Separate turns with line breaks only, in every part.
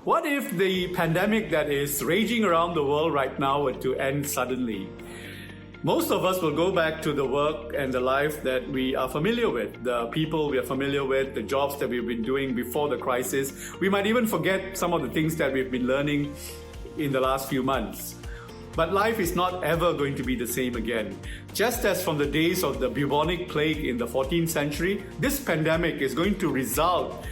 What if the pandemic that is raging around the world right now were to end suddenly? Most of us will go back to the work and the life that we are familiar with, the people we are familiar with, the jobs that we've been doing before the crisis. We might even forget some of the things that we've been learning in the last few months. But life is not ever going to be the same again. Just as from the days of the bubonic plague in the 14th century, this pandemic is going to result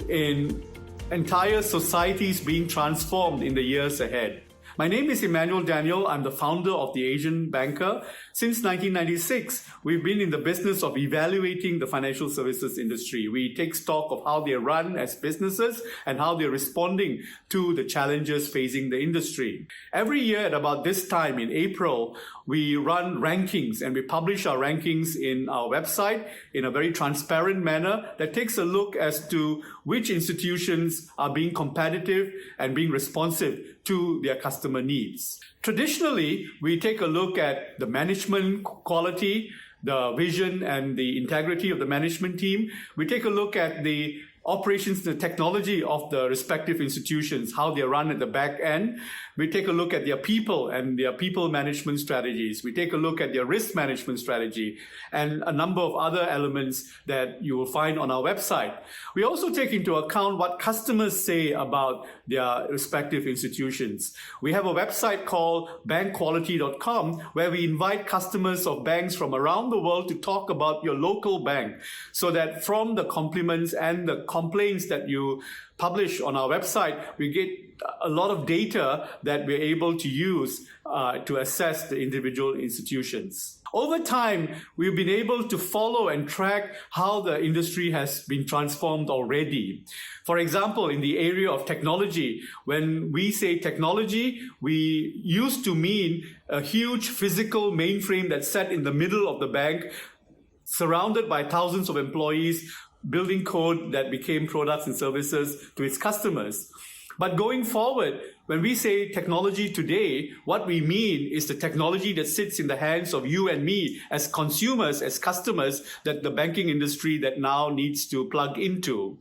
in entire societies being transformed in the years ahead. My name is Emmanuel Daniel. I'm the founder of the Asian Banker. Since 1996, we've been in the business of evaluating the financial services industry. We take stock of how they run as businesses and how they're responding to the challenges facing the industry. Every year at about this time in April, we run rankings and we publish our rankings in our website in a very transparent manner that takes a look as to which institutions are being competitive and being responsive to their customer needs. Traditionally, we take a look at the management quality, the vision and the integrity of the management team. We take a look at the operations, the technology of the respective institutions, how they run at the back end. We take a look at their people and their people management strategies. We take a look at their risk management strategy and a number of other elements that you will find on our website. We also take into account what customers say about their respective institutions. We have a website called bankquality.com where we invite customers of banks from around the world to talk about your local bank, so that from the compliments and the complaints that you publish on our website, we get a lot of data that we're able to use to assess the individual institutions. Over time, we've been able to follow and track how the industry has been transformed already. For example, in the area of technology, when we say technology, we used to mean a huge physical mainframe that's set in the middle of the bank, surrounded by thousands of employees, building code that became products and services to its customers. But going forward, when we say technology today, what we mean is the technology that sits in the hands of you and me as consumers, as customers, that the banking industry that now needs to plug into.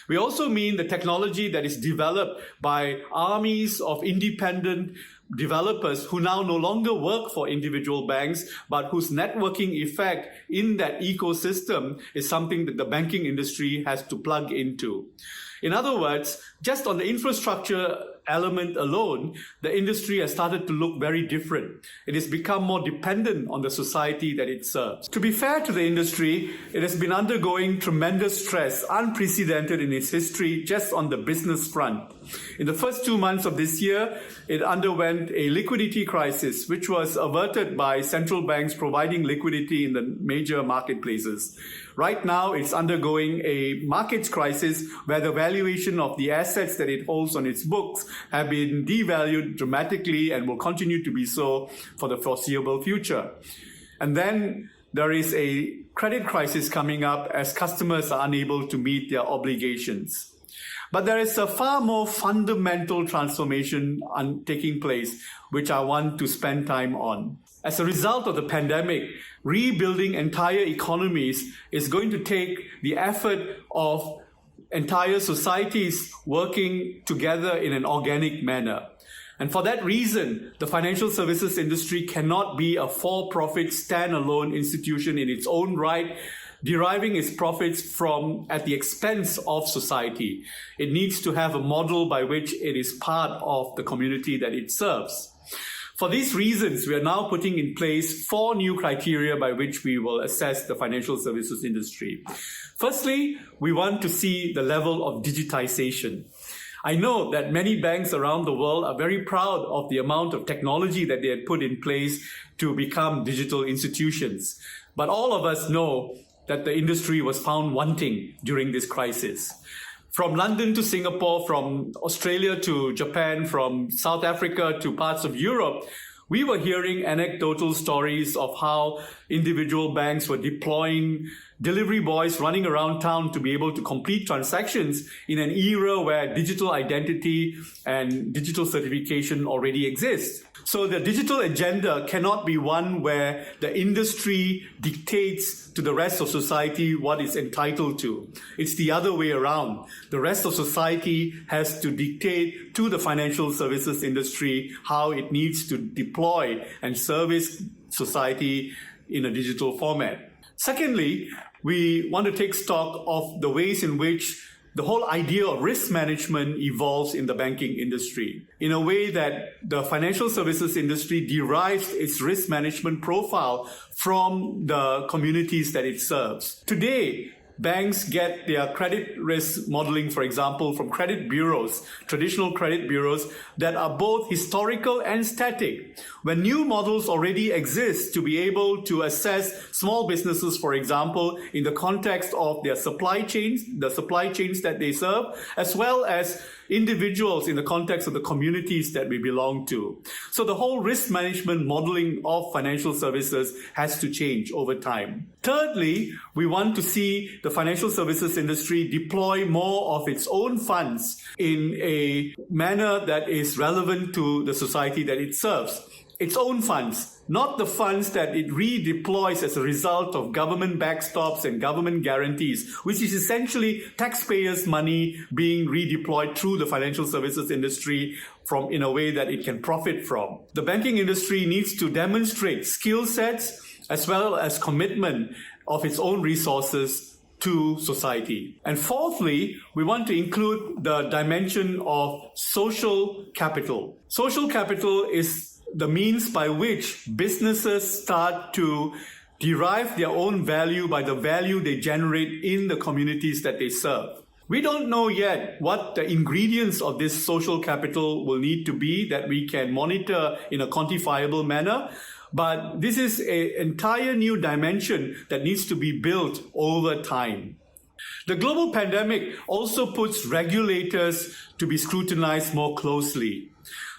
We also mean the technology that is developed by armies of independent developers who now no longer work for individual banks, but whose networking effect in that ecosystem is something that the banking industry has to plug into. In other words, just on the infrastructure element alone, the industry has started to look very different. It has become more dependent on the society that it serves. To be fair to the industry, it has been undergoing tremendous stress, unprecedented in its history, just on the business front. In the first 2 months of this year, it underwent a liquidity crisis, which was averted by central banks providing liquidity in the major marketplaces. Right now, it's undergoing a markets crisis where the valuation of the assets that it holds on its books have been devalued dramatically and will continue to be so for the foreseeable future. And then there is a credit crisis coming up as customers are unable to meet their obligations. But there is a far more fundamental transformation taking place, which I want to spend time on. As a result of the pandemic, rebuilding entire economies is going to take the effort of entire societies working together in an organic manner. And for that reason, the financial services industry cannot be a for-profit, standalone institution in its own right, deriving its profits from at the expense of society. It needs to have a model by which it is part of the community that it serves. For these reasons, we are now putting in place 4 new criteria by which we will assess the financial services industry. Firstly, we want to see the level of digitization. I know that many banks around the world are very proud of the amount of technology that they had put in place to become digital institutions. But all of us know that the industry was found wanting during this crisis. From London to Singapore, from Australia to Japan, from South Africa to parts of Europe, we were hearing anecdotal stories of how individual banks were deploying delivery boys running around town to be able to complete transactions in an era where digital identity and digital certification already exist. So the digital agenda cannot be one where the industry dictates to the rest of society what it's entitled to. It's the other way around. The rest of society has to dictate to the financial services industry how it needs to deploy and service society in a digital format. Secondly, we want to take stock of the ways in which the whole idea of risk management evolves in the banking industry in a way that the financial services industry derives its risk management profile from the communities that it serves. Today, banks get their credit risk modeling, for example, from credit bureaus, traditional credit bureaus that are both historical and static. When new models already exist to be able to assess small businesses, for example, in the context of their supply chains, the supply chains that they serve, as well as individuals in the context of the communities that we belong to. So the whole risk management modeling of financial services has to change over time. Thirdly, we want to see the financial services industry deploy more of its own funds in a manner that is relevant to the society that it serves. Its own funds, not the funds that it redeploys as a result of government backstops and government guarantees, which is essentially taxpayers' money being redeployed through the financial services industry in a way that it can profit from. The banking industry needs to demonstrate skill sets as well as commitment of its own resources to society. And fourthly, we want to include the dimension of social capital. Social capital is the means by which businesses start to derive their own value by the value they generate in the communities that they serve. We don't know yet what the ingredients of this social capital will need to be that we can monitor in a quantifiable manner, but this is an entire new dimension that needs to be built over time. The global pandemic also puts regulators to be scrutinized more closely.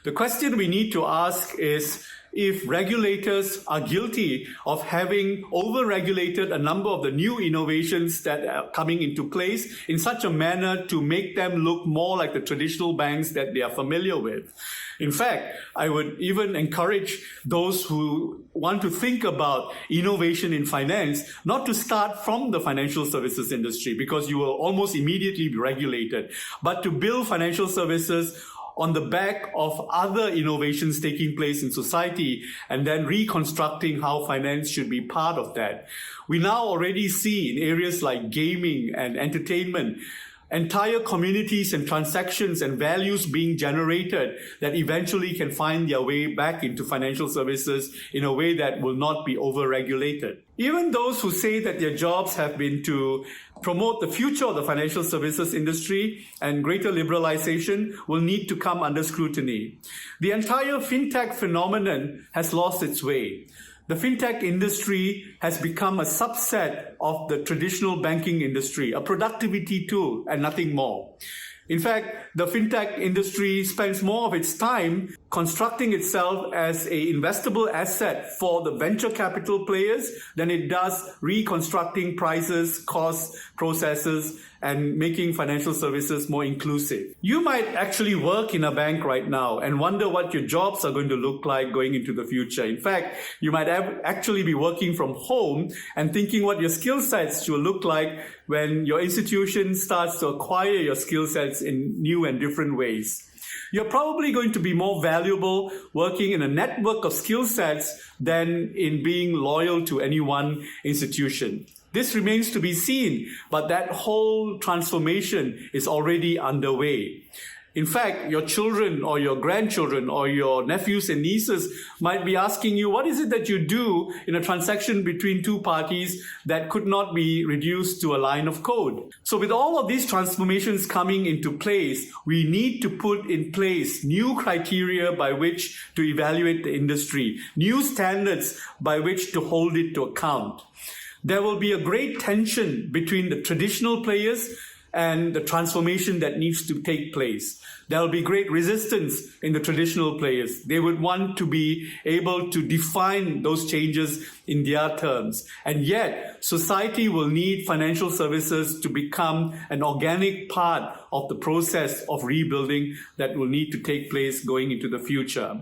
The question we need to ask is if regulators are guilty of having over-regulated a number of the new innovations that are coming into place in such a manner to make them look more like the traditional banks that they are familiar with. In fact, I would even encourage those who want to think about innovation in finance not to start from the financial services industry because you will almost immediately be regulated, but to build financial services on the back of other innovations taking place in society and then reconstructing how finance should be part of that. We now already see in areas like gaming and entertainment, entire communities and transactions and values being generated that eventually can find their way back into financial services in a way that will not be over-regulated. Even those who say that their jobs have been to promote the future of the financial services industry and greater liberalization will need to come under scrutiny. The entire fintech phenomenon has lost its way. The fintech industry has become a subset of the traditional banking industry, a productivity tool and nothing more. In fact, the fintech industry spends more of its time constructing itself as an investable asset for the venture capital players than it does reconstructing prices, costs, processes, and making financial services more inclusive. You might actually work in a bank right now and wonder what your jobs are going to look like going into the future. In fact, you might actually be working from home and thinking what your skill sets should look like when your institution starts to acquire your skill sets in new and different ways. You're probably going to be more valuable working in a network of skill sets than in being loyal to any one institution. This remains to be seen, but that whole transformation is already underway. In fact, your children or your grandchildren or your nephews and nieces might be asking you, what is it that you do in a transaction between two parties that could not be reduced to a line of code? So with all of these transformations coming into place, we need to put in place new criteria by which to evaluate the industry, new standards by which to hold it to account. There will be a great tension between the traditional players and the transformation that needs to take place. There will be great resistance in the traditional players. They would want to be able to define those changes in their terms. And yet, society will need financial services to become an organic part of the process of rebuilding that will need to take place going into the future.